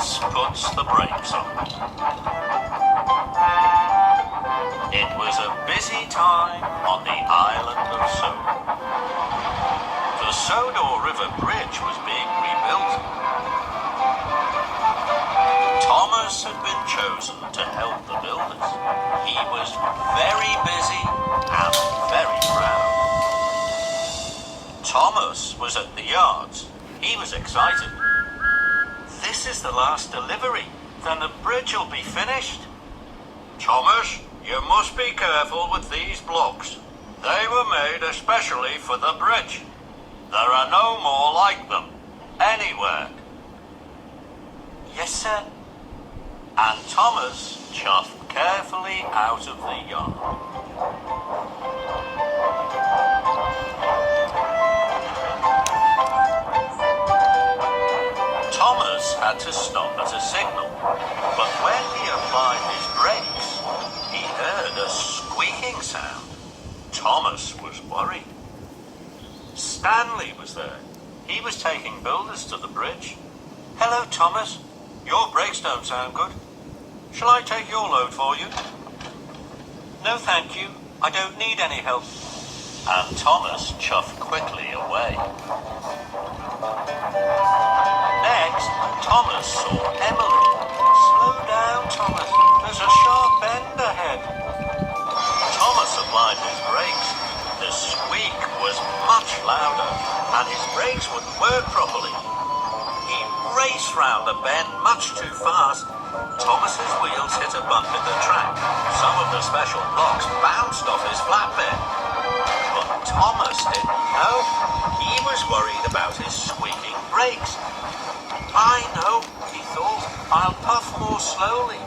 Thomas puts the brakes on. It was a busy time on the island of Sodor. The Sodor River Bridge was being rebuilt. Thomas had been chosen to help the builders. He was very busy and very proud. Thomas was at the yards. He was excited. This is the last delivery. Then the bridge will be finished. Thomas, you must be careful with these blocks. They were made especially for the bridge. There are no more like them anywhere. Yes, sir. And Thomas chuffed carefully out of the yard. Thomas had to stop at a signal, but when he applied his brakes, he heard a squeaking sound. Thomas was worried. Stanley was there. He was taking builders to the bridge. Hello, Thomas. Your brakes don't sound good. Shall I take your load for you? No, thank you. I don't need any help. And Thomas chuffed quickly away. Next, Thomas saw Emily. Slow down, Thomas. There's a sharp bend ahead. Thomas applied his brakes. The squeak was much louder, and his brakes wouldn't work properly. He raced round the bend much too fast. Thomas's wheels hit a bump in the track. Some of the special blocks bounced off his flatbed. But Thomas didn't know. He was worried about his squeaking brakes. I know, he thought. I'll puff more slowly.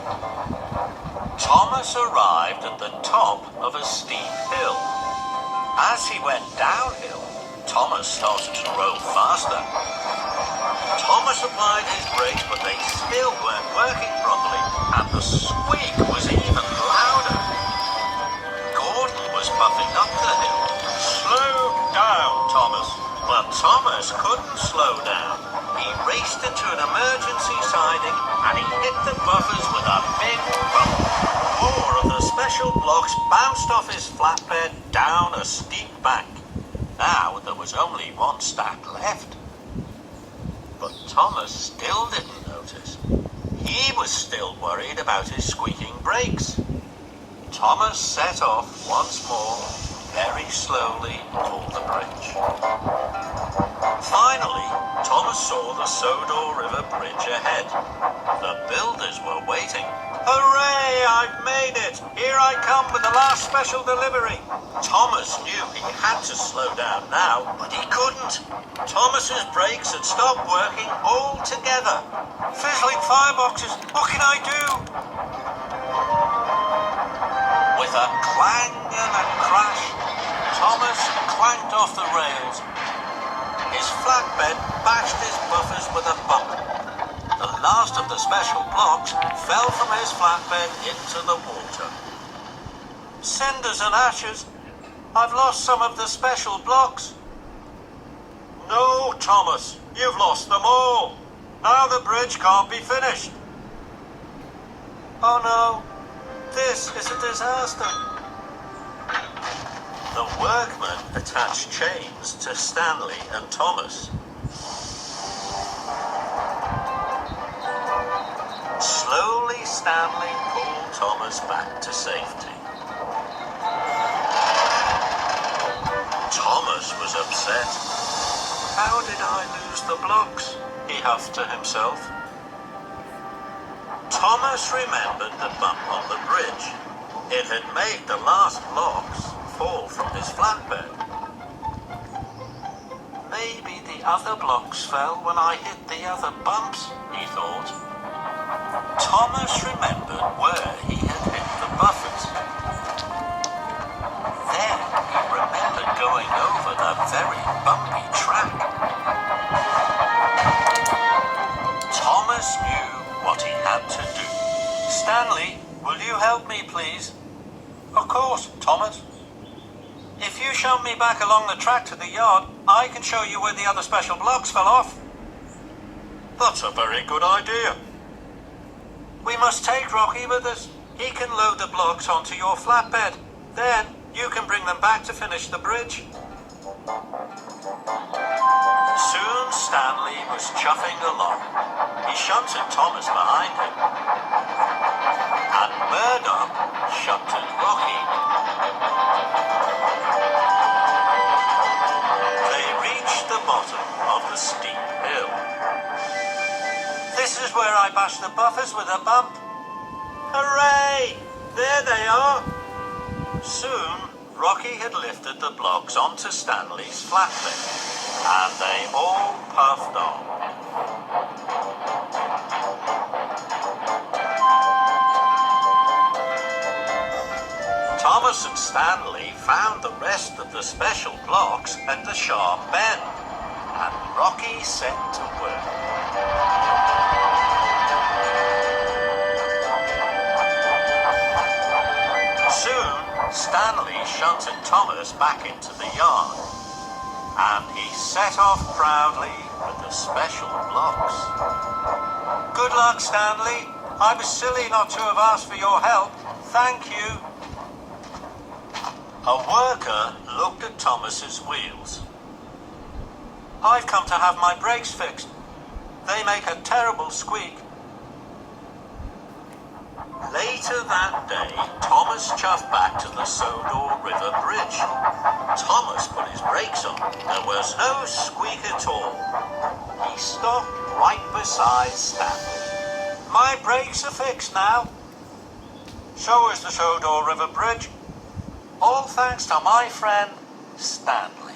Thomas arrived at the top of a steep hill. As he went downhill, Thomas started to roll faster. Thomas applied his brakes, but they still weren't working properly, and the squeak was even louder. Gordon was puffing up the hill. Slow down, Thomas. But Thomas couldn't slow down. He raced into an emergency siding, and he hit the buffers with a big bump. More of the special blocks bounced off his flatbed down a steep bank. Now there was only one stack left. But Thomas still didn't notice. He was still worried about his squeaking brakes. Thomas set off once more, very slowly, toward the bridge. Finally, Thomas saw the Sodor River Bridge ahead. The builders were waiting. Hooray! I've made it! Here I come with the last special delivery. Thomas knew he had to slow down now, but he couldn't. Thomas's brakes had stopped working altogether. Fizzling fireboxes, what can I do? With a clang and a crash, Thomas clanked off the rails. His flatbed bashed his buffers with a bump. The last of the special blocks fell from his flatbed into the water. Cinders and ashes. I've lost some of the special blocks. No, Thomas, you've lost them all. Now the bridge can't be finished. Oh no, this is a disaster. The workmen attached chains to Stanley and Thomas. Slowly, Stanley pulled Thomas back to safety. Thomas was upset. How did I lose the blocks? He huffed to himself. Thomas remembered the bump on the bridge. It had made the last blocks fall from his flatbed. Maybe the other blocks fell when I hit the other bumps, he thought. Thomas remembered where he had hit the buffers. Then he remembered going over the very bumpy track. Thomas knew what he had to do. Stanley, will you help me, please? Of course, Thomas. If you show me back along the track to the yard, I can show you where the other special blocks fell off. That's a very good idea. We must take Rocky with us. He can load the blocks onto your flatbed. Then you can bring them back to finish the bridge. Soon Stanley was chuffing along. He shunted Thomas behind him. And Murdoch shunted Rocky. They reached the bottom of the steep hill. This is where I bashed the buffers with a bump. Hooray! There they are. Soon, Rocky had lifted the blocks onto Stanley's flatbed, and they all puffed on. Thomas and Stanley found the rest of the special blocks at the sharp bend, and Rocky set to work. Soon, Stanley shunted Thomas back into the yard, and he set off proudly with the special blocks. Good luck, Stanley. I was silly not to have asked for your help. Thank you. A worker looked at Thomas's wheels. I've come to have my brakes fixed. They make a terrible squeak. Later that day, Thomas chuffed back to the Sodor River Bridge. Thomas put his brakes on. There was no squeak at all. He stopped right beside Stanley. My brakes are fixed now. So is the Sodor River Bridge. All thanks to my friend, Stanley.